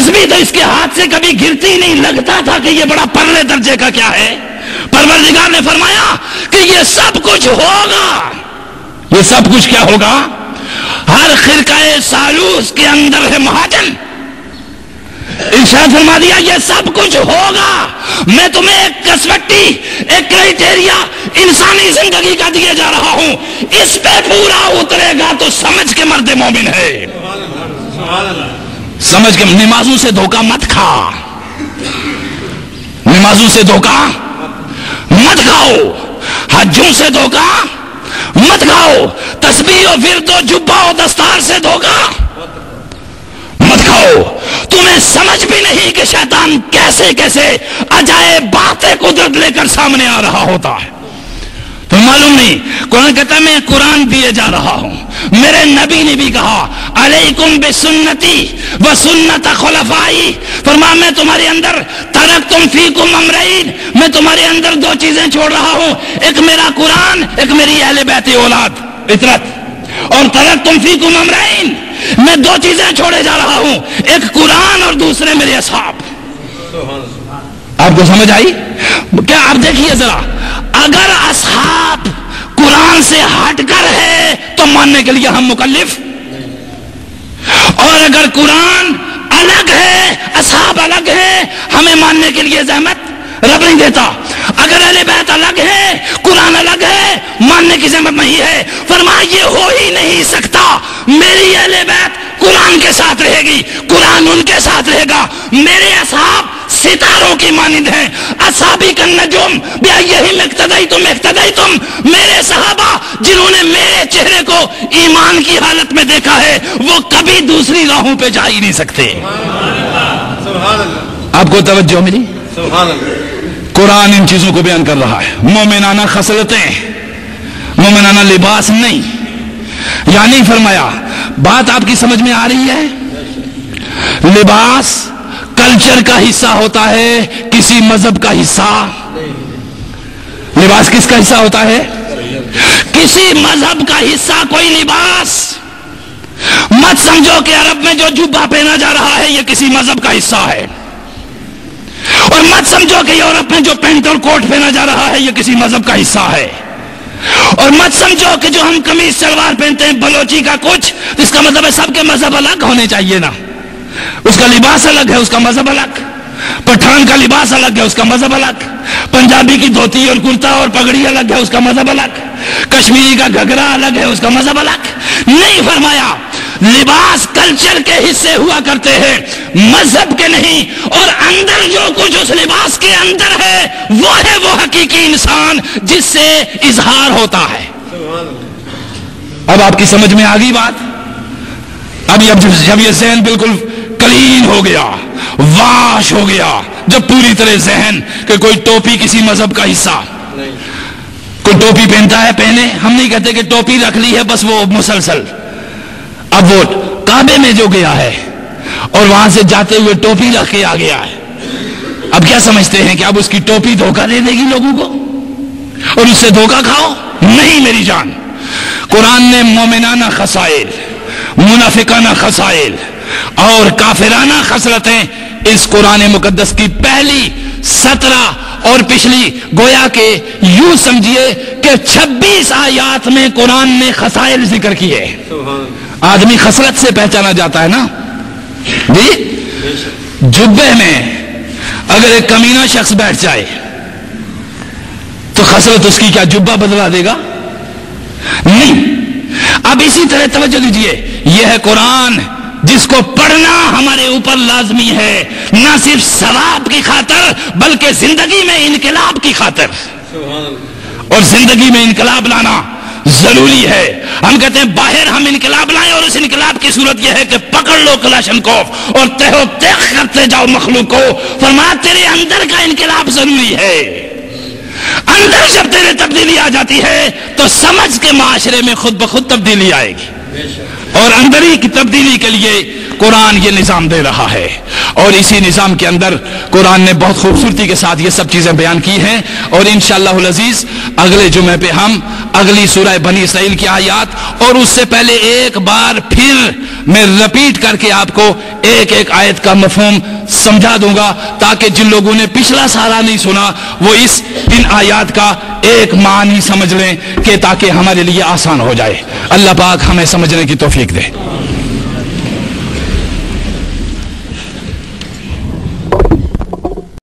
تسبیح تو اس کے ہاتھ سے کبھی گرتی نہیں، لگتا تھا کہ یہ بڑا پرلے درجے کا کیا ہے. پروردگار نے فرمایا کہ یہ سب کچھ ہوگا. یہ سب کچھ کیا ہوگا؟ ہر خرقہ سالوس کے اندر ہے مہاجن. ارشاد فرما دیا یہ سب کچھ ہوگا. میں تمہیں ایک کسوٹی، ایک کرائٹیریا انسانی زندگی کا دیے جا رہا ہوں، اس پہ پورا اترے گا تو سمجھ کے مرد مومن ہے. سمجھ کے نمازوں سے دھوکہ مت کھا، نمازوں سے دھوکہ مت کھاؤ، حجوں سے دھوکہ مت کھاؤ، تسبیح و ورد و جبہ و دستار سے دھوکہ مت کھاؤ. تمہیں سمجھ بھی نہیں کہ شیطان کیسے کیسے عجائب باتیں قدرت لے کر سامنے آ رہا ہوتا ہے. تو معلوم نہیں. قرآن کہتا ہے میں قرآن دیے جا رہا ہوں. میرے نبی نے بھی کہا علیکم بسنتی و سنت خلفائی. فرمایا میں تمہارے اندر ترکتم فیکم امرین، میں تمہارے اندر دو چیزیں چھوڑ رہا ہوں، ایک میرا قرآن، ایک میری اہل بیت اولاد عطرت. اور ترکتم فیکم امرین، میں دو چیزیں چھوڑے جا رہا ہوں، ایک قرآن اور دوسرے میرے اصحاب. آپ کو سمجھ آئی؟ کیا آپ دیکھیے ذرا، اگر اصحاب قرآن سے ہٹ کر ہے تو ماننے کے لیے ہم مکلف، اور اگر قرآن الگ ہے اصحاب الگ ہے ہمیں ماننے کے لیے زحمت رب نہیں دیتا. اگر اہل بیت الگ ہے قرآن الگ ہے ماننے کی زحمت نہیں ہے. فرمایا یہ ہو ہی نہیں سکتا. میری اہل بیت قرآن کے ساتھ رہے گی، قرآن ان کے ساتھ رہے گا. میرے اصحاب ستاروں کی مانند ہیں. اصحابی کا نجوم بیہم اقتدیتم. میرے صحابہ جنہوں نے میرے چہرے کو ایمان کی حالت میں دیکھا ہے وہ کبھی دوسری راہوں پہ جا ہی نہیں سکتے. آپ کو توجہ ملی؟ قرآن ان چیزوں کو بیان کر رہا ہے. مومنانہ خصلتیں، مومنانہ لباس نہیں. یعنی فرمایا بات آپ کی سمجھ میں آ رہی ہے؟ لباس کلچر کا حصہ ہوتا ہے، کسی مذہب کا حصہ. لباس کس کا حصہ ہوتا ہے؟ کسی مذہب کا حصہ کوئی لباس. مت سمجھو کہ عرب میں جو جبہ پہنا جا رہا ہے یہ کسی مذہب کا حصہ ہے، اور مت سمجھو کہ یورپ میں جو پینٹ اور کوٹ پہنا جا رہا ہے یہ کسی مذہب کا حصہ ہے، اور مت سمجھو کہ جو ہم قمیض شلوار پہنتے ہیں بلوچی کا کچھ، اس کا مطلب ہے سب کے مذہب الگ ہونے چاہیے نا. اس کا لباس الگ ہے، اس کا مذہب الگ. پٹھان کا لباس الگ ہے، اس کا مذہب الگ. پنجابی کی دھوتی اور کرتا اور پگڑی الگ ہے، اس کا مذہب الگ. کشمیری کا گھگرا الگ ہے، اس کا مذہب الگ. نہیں، فرمایا لباس کلچر کے حصے ہوا کرتے ہیں، مذہب کے نہیں. اور اندر جو کچھ اس لباس کے اندر ہے وہ حقیقی انسان جس سے اظہار ہوتا ہے. اب آپ کی سمجھ میں آ گئی بات؟ اب جب یہ ذہن بالکل کلین ہو گیا، واش ہو گیا، جب پوری طرح ذہن کہ کوئی ٹوپی کسی مذہب کا حصہ، کوئی ٹوپی پہنتا ہے پہنے، ہم نہیں کہتے کہ ٹوپی رکھ لی ہے بس وہ مسلسل. اب وہ کعبے میں جو گیا ہے اور وہاں سے جاتے ہوئے ٹوپی رکھ کے آ گیا ہے، اب کیا سمجھتے ہیں کہ اب اس کی ٹوپی دھوکہ دے دے گی لوگوں کو اور اس سے دھوکہ کھاؤ؟ نہیں میری جان. قرآن نے مومنانہ خصائل، منافقانہ خصائل اور کافرانہ خصلتیں اس قرآن مقدس کی پہلی 17 اور پچھلی گویا کہ یوں سمجھیے کہ 26 آیات میں قرآن نے خصائل ذکر کیے. آدمی خصلت سے پہچانا جاتا ہے نا جی. جبے میں اگر ایک کمینہ شخص بیٹھ جائے تو خصلت اس کی کیا جبہ بدلا دے گا؟ نہیں. اب اسی طرح توجہ دیجئے، یہ ہے قرآن جس کو پڑھنا ہمارے اوپر لازمی ہے، نہ صرف ثواب کی خاطر بلکہ زندگی میں انقلاب کی خاطر. اور زندگی میں انقلاب لانا ضروری ہے. ہم کہتے ہیں باہر ہم انقلاب لائیں، اور اس انقلاب کی صورت یہ ہے کہ پکڑ لو کلاشنکوف اور تہو تیغ کرتے جاؤ مخلوق کو. فرمایا تیرے اندر کا انقلاب ضروری ہے. اندر جب تیرے تبدیلی آ جاتی ہے تو سمجھ کے معاشرے میں خود بخود تبدیلی آئے گی. اور اندری کی تبدیلی کے لیے قرآن یہ نظام دے رہا ہے. اور اسی نظام کے اندر قرآن نے بہت خوبصورتی کے ساتھ یہ سب چیزیں بیان کی ہیں. اور انشاءاللہ العزیز اگلے جمعے پہ ہم اگلی سورہ بنی اسرائیل کی آیات، اور اس سے پہلے ایک بار پھر میں رپیٹ کر کے آپ کو ایک ایک آیت کا مفہوم سمجھا دوں گا، تاکہ جن لوگوں نے پچھلا سارا نہیں سنا وہ ان آیات کا ایک معنی سمجھ لیں، کہ تاکہ ہمارے لیے آسان ہو جائے. اللہ پاک ہمیں سمجھنے کی توفیق دے.